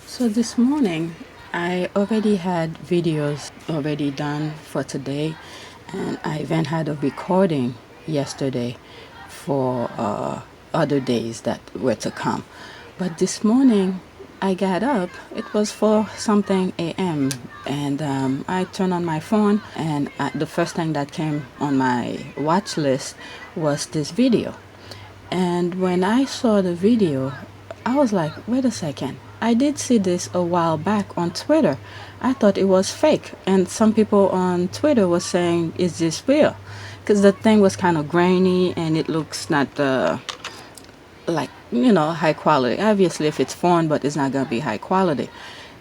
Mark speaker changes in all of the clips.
Speaker 1: So this morning, I already had videos already done for today, and I even had a recording yesterday for other days that were to come. But this morning, I got up. It was for something a.m. and I turned on my phone, and the first thing that came on my watch list was this video. And when I saw the video, I was like, wait a second. I did see this a while back on Twitter. I thought it was fake. And some people on Twitter were saying, is this real? Because the thing was kind of grainy and it looks not like, high quality. Obviously, if it's foreign, but it's not going to be high quality.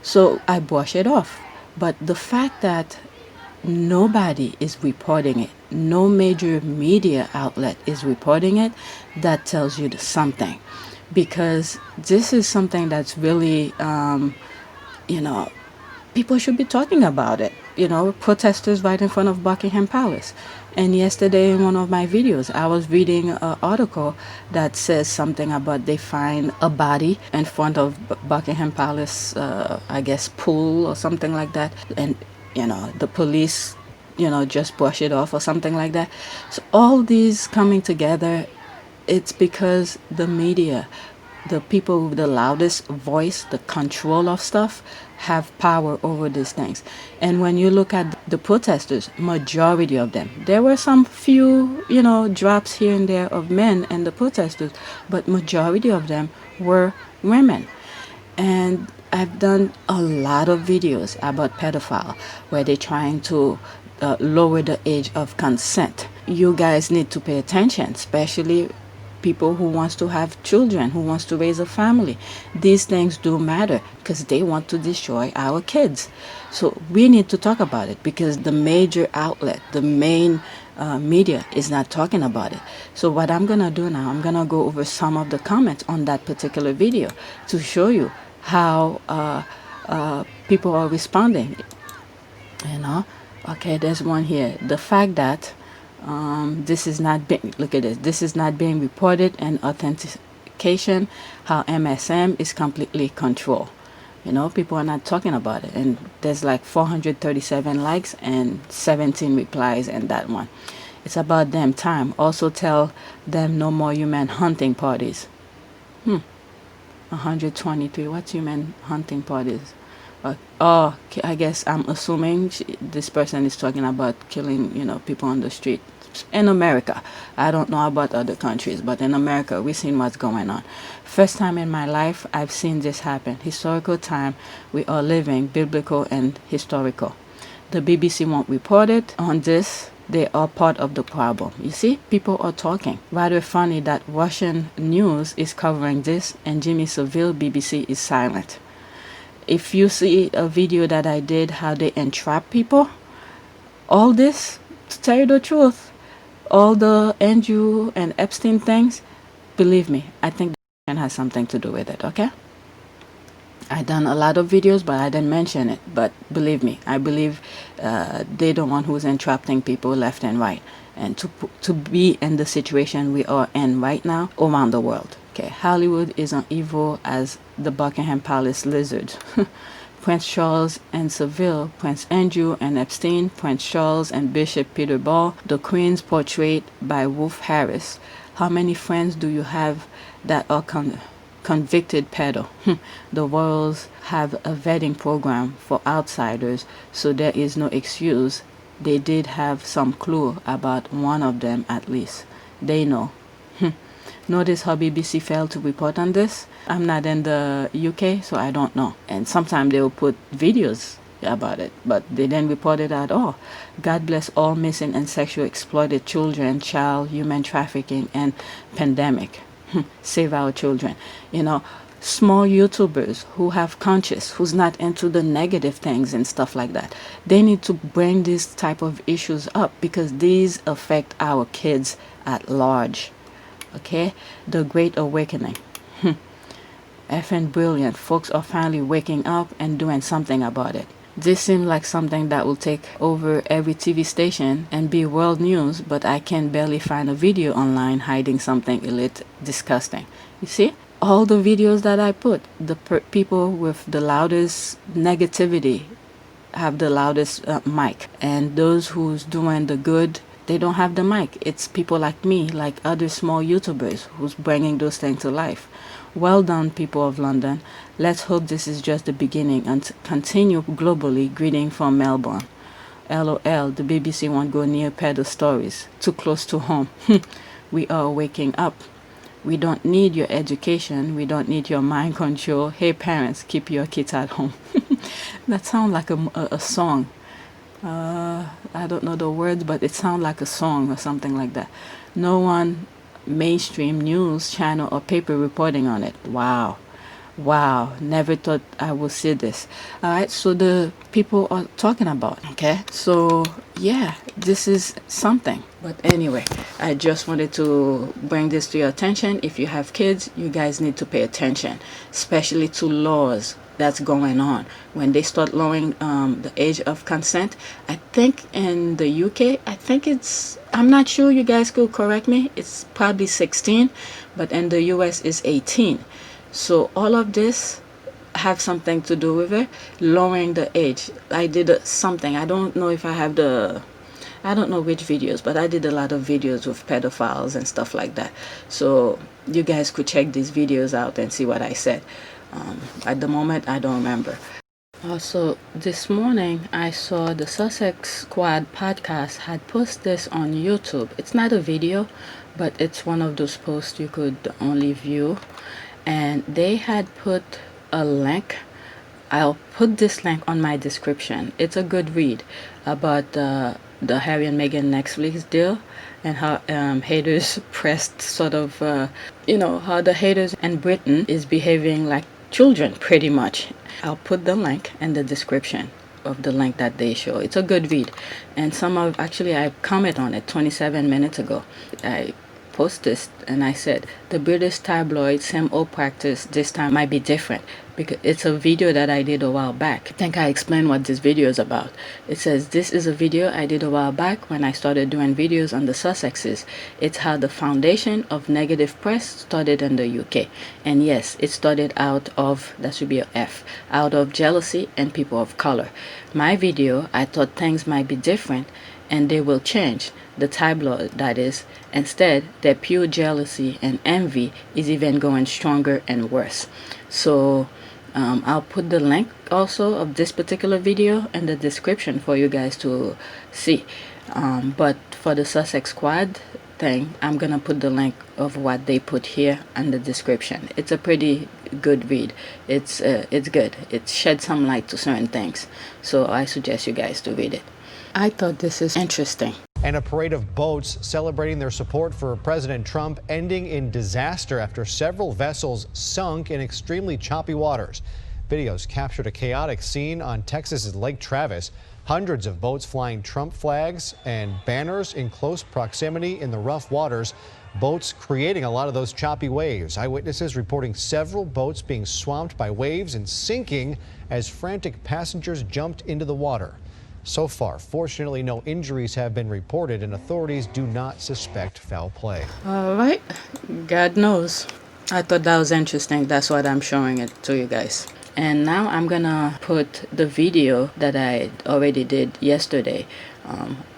Speaker 1: So I brush it off. But the fact that nobody is reporting it, no major media outlet is reporting it, that tells you something. Because this is something that's really, people should be talking about it. Protesters right in front of Buckingham Palace. And yesterday in one of my videos, I was reading an article that says something about they find a body in front of Buckingham Palace, I guess, pool or something like that. And, the police, just brush it off or something like that. So all these coming together, it's because the media, the people with the loudest voice, the control of stuff, have power over these things. And when you look at the protesters, majority of them, there were some few, drops here and there of men and the protesters, but majority of them were women. And I've done a lot of videos about pedophile where they're trying to lower the age of consent. You guys need to pay attention, especially people who wants to have children, who wants to raise a family. These things do matter because they want to destroy our kids. So we need to talk about it because the major outlet, the main media is not talking about it. So what I'm going to do now, I'm going to go over some of the comments on that particular video to show you how people are responding. Okay, there's one here. The fact that this is not being, look at this, this is not being reported, and authentication, how MSM is completely controlled. People are not talking about it, and there's like 437 likes and 17 replies in that one. It's about damn time. Also tell them no more human hunting parties. 123. What's human hunting parties? I guess I'm assuming this person is talking about killing, people on the street in America. I don't know about other countries, but in America, we've seen what's going on. First time in my life, I've seen this happen. Historical time, we are living, biblical and historical. The BBC won't report it on this. They are part of the problem. You see, people are talking. Rather funny that Russian news is covering this and Jimmy Savile BBC is silent. If you see a video that I did, how they entrap people, all this, to tell you the truth, all the Andrew and Epstein things, believe me, I think that has something to do with it, okay? I done a lot of videos, but I didn't mention it. But believe me, I believe they're the one who's entrapping people left and right. And to be in the situation we are in right now around the world. Okay, Hollywood is as evil as the Buckingham Palace lizard. Prince Charles and Seville, Prince Andrew and Epstein, Prince Charles and Bishop Peter Ball, the Queen's portrait by Wolf Harris. How many friends do you have that are convicted pedo? The royals have a vetting program for outsiders, so there is no excuse. They did have some clue about one of them at least. They know. Notice how BBC failed to report on this. I'm not in the UK, so I don't know. And sometimes they will put videos about it, but they didn't report it at all. God bless all missing and sexually exploited children, child human trafficking, and pandemic. Save our children. Small YouTubers who have conscience, who's not into the negative things and stuff like that. They need to bring these type of issues up because these affect our kids at large. Okay, the Great Awakening. effing brilliant. Folks are finally waking up and doing something about it. This seems like something that will take over every TV station and be world news, but I can barely find a video online hiding something elite disgusting. You see? All the videos that I put, the people with the loudest negativity have the loudest mic, and those who's doing the good, they don't have the mic. It's people like me, like other small YouTubers who's bringing those things to life. Well done, people of London. Let's hope this is just the beginning and continue globally. Greeting from Melbourne. LOL, the BBC won't go near pedo stories. Too close to home. We are waking up. We don't need your education. We don't need your mind control. Hey parents, keep your kids at home. That sounds like a song. I don't know the words, but it sounds like a song or something like that. No one mainstream news channel or paper reporting on it. Wow. Never thought I would see this. All right, so the people are talking about, okay? So yeah, this is something. But anyway, I just wanted to bring this to your attention. If you have kids, you guys need to pay attention, especially to laws that's going on. When they start lowering the age of consent, I think in the UK, I'm not sure, you guys could correct me, it's probably 16, but in the US is 18. So all of this have something to do with it, lowering the age. I did something, I don't know if I have I don't know which videos, but I did a lot of videos with pedophiles and stuff like that. So you guys could check these videos out and see what I said. At the moment, I don't remember. Also, this morning, I saw the Sussex Squad podcast had posted this on YouTube. It's not a video, but it's one of those posts you could only view. And they had put a link. I'll put this link on my description. It's a good read about the Harry and Meghan Netflix deal, and how haters pressed sort of, how the haters in Britain is behaving like children, pretty much. I'll put the link in the description of the link that they show. It's a good read. And I comment on it 27 minutes ago. I post this and I said, the British tabloid same old practice this time might be different, because it's a video that I did a while back. I think I explained what this video is about. It says, this is a video I did a while back when I started doing videos on the Sussexes. It's how the foundation of negative press started in the UK. And yes, it started out of, that should be a F, out of jealousy and people of color. My video, I thought things might be different and they will change. The tabloid, that is. Instead, their pure jealousy and envy is even going stronger and worse. So I'll put the link also of this particular video in the description for you guys to see. But for the Sussex Squad thing, I'm gonna put the link of what they put here in the description. It's a pretty good read. It's good. It sheds some light to certain things. So I suggest you guys to read it. I thought this is interesting.
Speaker 2: And a parade of boats celebrating their support for President Trump ending in disaster after several vessels sunk in extremely choppy waters. Videos captured a chaotic scene on Texas's Lake Travis. Hundreds of boats flying Trump flags and banners in close proximity in the rough waters. Boats creating a lot of those choppy waves. Eyewitnesses reporting several boats being swamped by waves and sinking as frantic passengers jumped into the water. So far, fortunately, no injuries have been reported, and authorities do not suspect foul play.
Speaker 1: All right, God knows. I thought that was interesting. That's why I'm showing it to you guys. And now I'm gonna put the video that I already did yesterday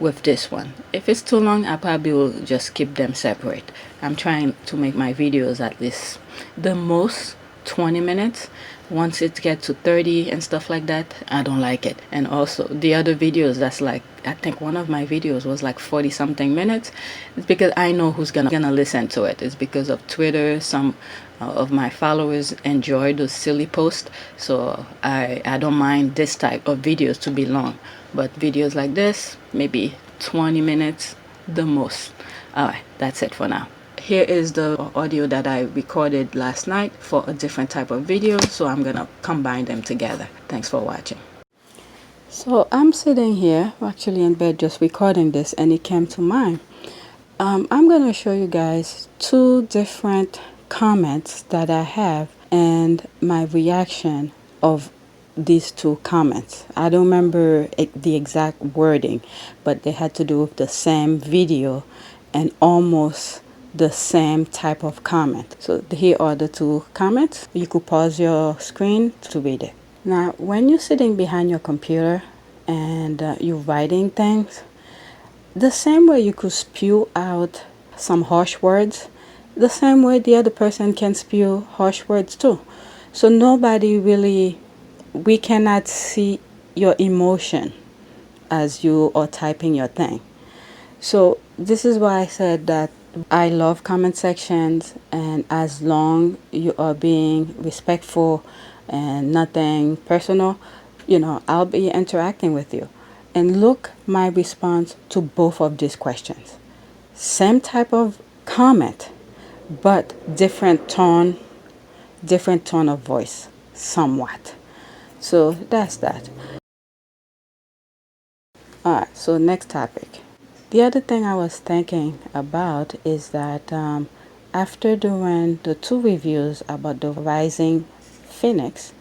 Speaker 1: with this one. If it's too long, I probably will just keep them separate. I'm trying to make my videos at least the most 20 minutes. Once it gets to 30 and stuff like that, I don't like it. And also the other videos, that's like, I think one of my videos was like 40 something minutes. It's because I know who's gonna listen to it. It's because of Twitter. Some of my followers enjoy those silly posts, so I don't mind this type of videos to be long, but videos like this, maybe 20 minutes the most. All right, that's it for now. Here is the audio that I recorded last night for a different type of video, so I'm gonna combine them together. Thanks for watching. So I'm sitting here actually in bed just recording this, and it came to mind. I'm gonna show you guys two different comments that I have and my reaction of these two comments. I don't remember the exact wording, but they had to do with the same video and almost the same type of comment. So here are the two comments. You could pause your screen to read it. Now, when you're sitting behind your computer and you're writing things, the same way you could spew out some harsh words, the same way the other person can spew harsh words too. So nobody really, we cannot see your emotion as you are typing your thing. So this is why I said that I love comment sections, and as long you are being respectful and nothing personal, I'll be interacting with you. And look my response to both of these questions. Same type of comment, but different tone of voice, somewhat. So that's that. Alright, so next topic. The other thing I was thinking about is that after doing the two reviews about the rising phoenix,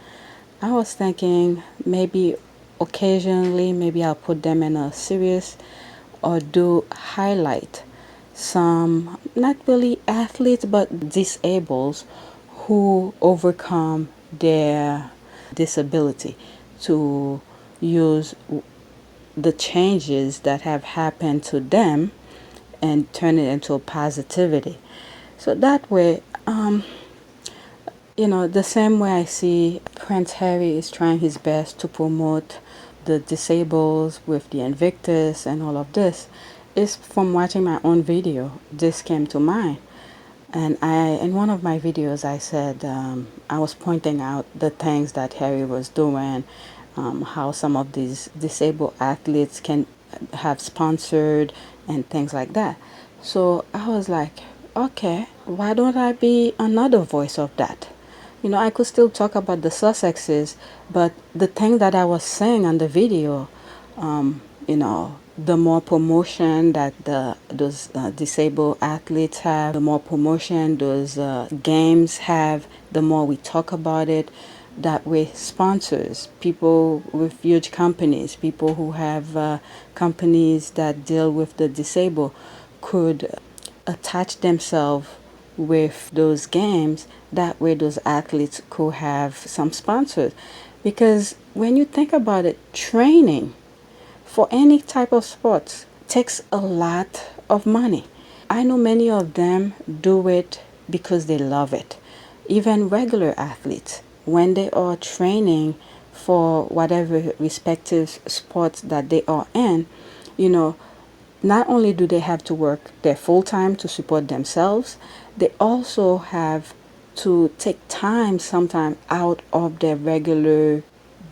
Speaker 1: I was thinking maybe occasionally, maybe I'll put them in a series or do highlight some, not really athletes, but disabled who overcome their disability to use the changes that have happened to them and turn it into a positivity. So that way, the same way I see Prince Harry is trying his best to promote the disabled with the Invictus and all of this, is from watching my own video. This came to mind. And in one of my videos, I said, I was pointing out the things that Harry was doing, how some of these disabled athletes can have sponsored and things like that. So I was like, okay, why don't I be another voice of that? I could still talk about the Sussexes, but the thing that I was saying on the video, the more promotion that those disabled athletes have, the more promotion those games have, the more we talk about it. That way, sponsors, people with huge companies, people who have companies that deal with the disabled could attach themselves with those games. That way those athletes could have some sponsors. Because when you think about it, training for any type of sports takes a lot of money. I know many of them do it because they love it. Even regular athletes, when they are training for whatever respective sports that they are in, not only do they have to work their full time to support themselves, they also have to take time sometime out of their regular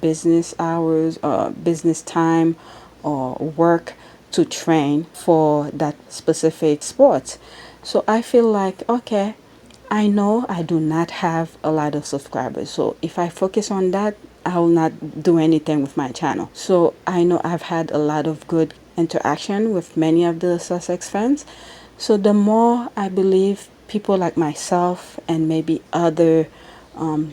Speaker 1: business hours or business time or work to train for that specific sport. So I feel like, okay, I know I do not have a lot of subscribers. So if I focus on that, I will not do anything with my channel. So I know I've had a lot of good interaction with many of the Sussex fans. So the more I believe people like myself and maybe other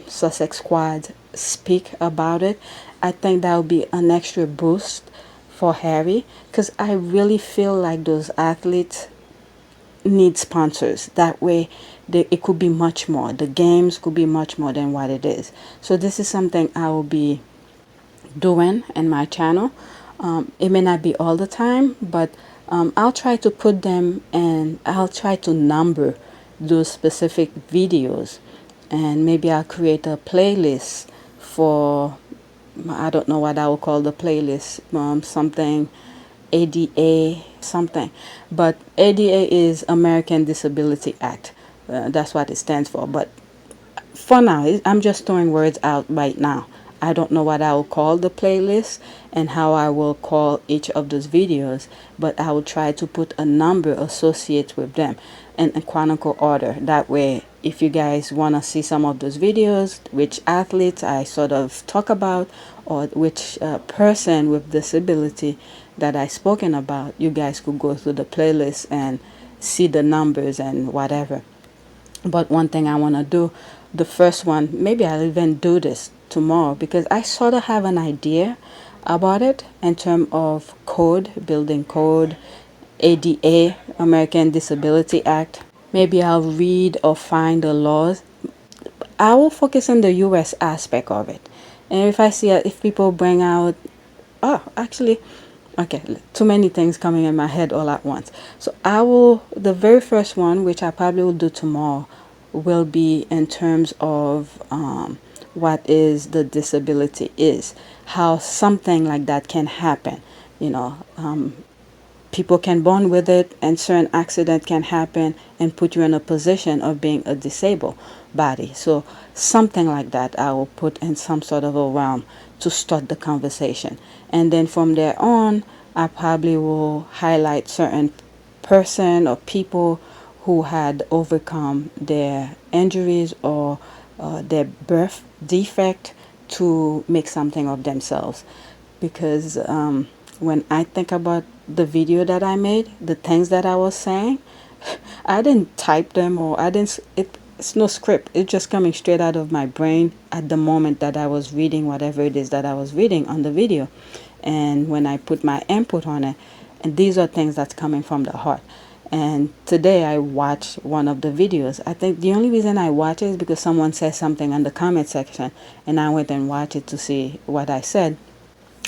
Speaker 1: Sussex squads speak about it, I think that will be an extra boost for Harry, because I really feel like those athletes need sponsors. That way it could be much more. The games could be much more than what it is. So this is something I will be doing in my channel. It may not be all the time, but I'll try to put them and I'll try to number those specific videos, and maybe I'll create a playlist for, I don't know what I will call the playlist, something ADA something, but ADA is American Disability Act. That's what it stands for. But for now, I'm just throwing words out right now. I don't know what I will call the playlist and how I will call each of those videos, but I will try to put a number associated with them in a chronological order. That way, if you guys want to see some of those videos, which athletes I sort of talk about, or which person with disability that I spoken about, you guys could go through the playlist and see the numbers and whatever. But one thing I want to do the first one, maybe I'll even do this tomorrow, because I sort of have an idea about it in terms of code, building code, ADA, American Disability Act. Maybe I'll read or find the laws. I will focus on the US aspect of it. And if I see if people bring out, actually, okay, too many things coming in my head all at once. So the very first one, which I probably will do tomorrow, will be in terms of what is the disability is, how something like that can happen. You know, people can born with it, and certain accident can happen and put you in a position of being a disabled body. So something like that I will put in some sort of a realm to start the conversation. And then from there on, I probably will highlight certain person or people who had overcome their injuries or their birth defect to make something of themselves. Because when I think about the video that I made, the things that I was saying, I didn't type them, or I didn't. It's no script. It's just coming straight out of my brain at the moment that I was reading whatever it is that I was reading on the video, and when I put my input on it, and these are things that's coming from the heart. And today I watched one of the videos. I think the only reason I watch it is because someone said something in the comment section, and I went and watched it to see what I said.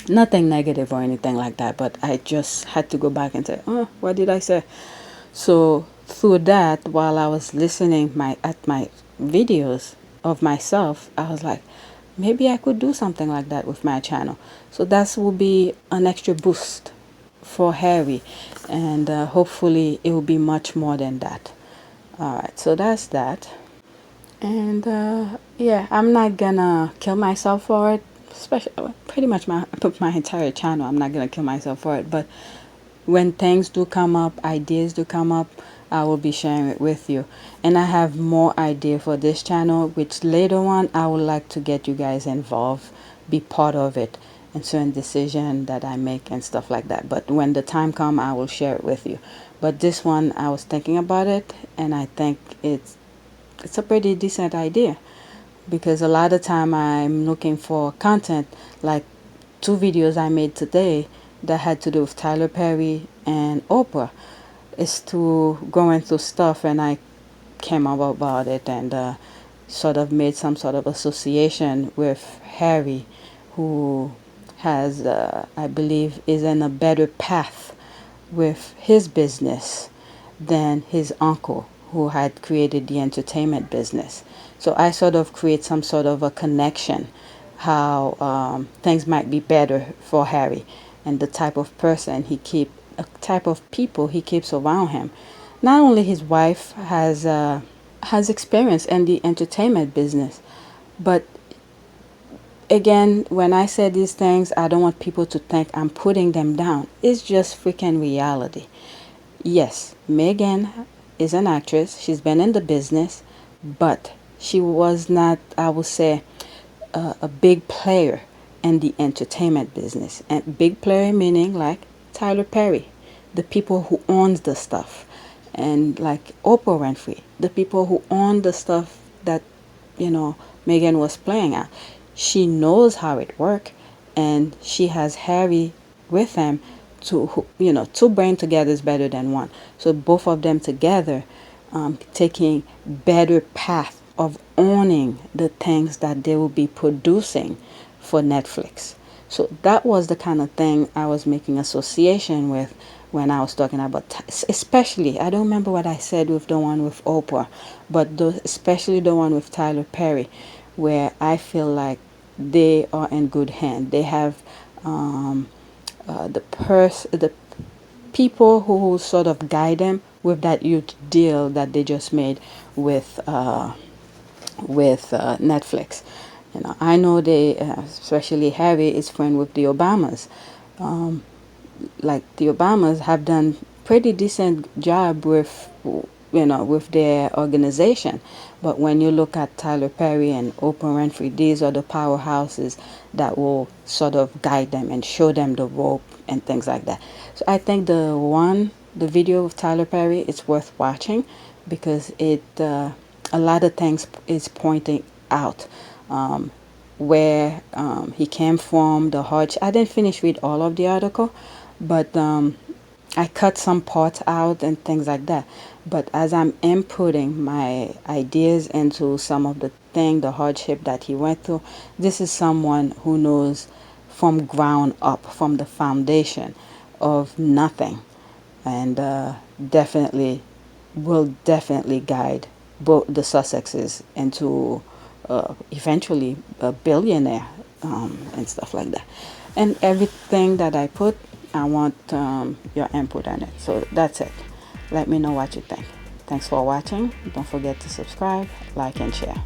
Speaker 1: Nothing negative or anything like that, but I just had to go back and say, oh, what did I say? So through that, while I was listening at my videos of myself, I was like, maybe I could do something like that with my channel. So that will be an extra boost for Harry, and hopefully it will be much more than that. All right, so that's that. And yeah, I'm not gonna kill myself for it. Especially, pretty much my entire channel, I'm not gonna kill myself for it. But when things do come up, ideas do come up, I will be sharing it with you. And I have more idea for this channel, which later on I would like to get you guys involved, be part of it, and certain decision that I make and stuff like that. But when the time come, I will share it with you. But this one, I was thinking about it, and I think it's a pretty decent idea, because a lot of time I'm looking for content, like 2 videos I made today that had to do with Tyler Perry and Oprah. It's to going through stuff, and I came up about it, and sort of made some sort of association with Harry, who has, I believe, is in a better path with his business than his uncle, who had created the entertainment business. So I sort of create some sort of a connection, how things might be better for Harry, and the type of person type of people he keeps around him. Not only his wife has experience in the entertainment business, but again, when I say these things, I don't want people to think I'm putting them down. It's just freaking reality. Yes, Meghan is an actress. She's been in the business, but she was not, I would say, a big player in the entertainment business. And big player meaning like Tyler Perry, the people who owns the stuff, and like Oprah Winfrey, the people who own the stuff that Meghan was playing at. She knows how it works, and she has Harry with him to two brain together is better than one. So both of them together, taking better path of owning the things that they will be producing for Netflix. So that was the kind of thing I was making association with when I was talking about, especially, I don't remember what I said with the one with Oprah, but especially the one with Tyler Perry, where I feel like they are in good hand. They have the people who sort of guide them with that huge deal that they just made with Netflix. I know they, especially Harry, is friend with the Obamas. Like the Obamas have done pretty decent job with their organization. But when you look at Tyler Perry and Oprah Winfrey, these are the powerhouses that will sort of guide them and show them the rope and things like that. So I think the video of Tyler Perry is worth watching, because a lot of things is pointing out, where he came from, the hardship. I didn't finish read all of the article, but I cut some parts out and things like that. But as I'm inputting my ideas into some of the the hardship that he went through, this is someone who knows from ground up, from the foundation of nothing, and definitely will definitely guide both the Sussexes into eventually a billionaire, and stuff like that. And everything that I put, I want your input on it. So that's it. Let me know what you think. Thanks for watching. Don't forget to subscribe, like, and share.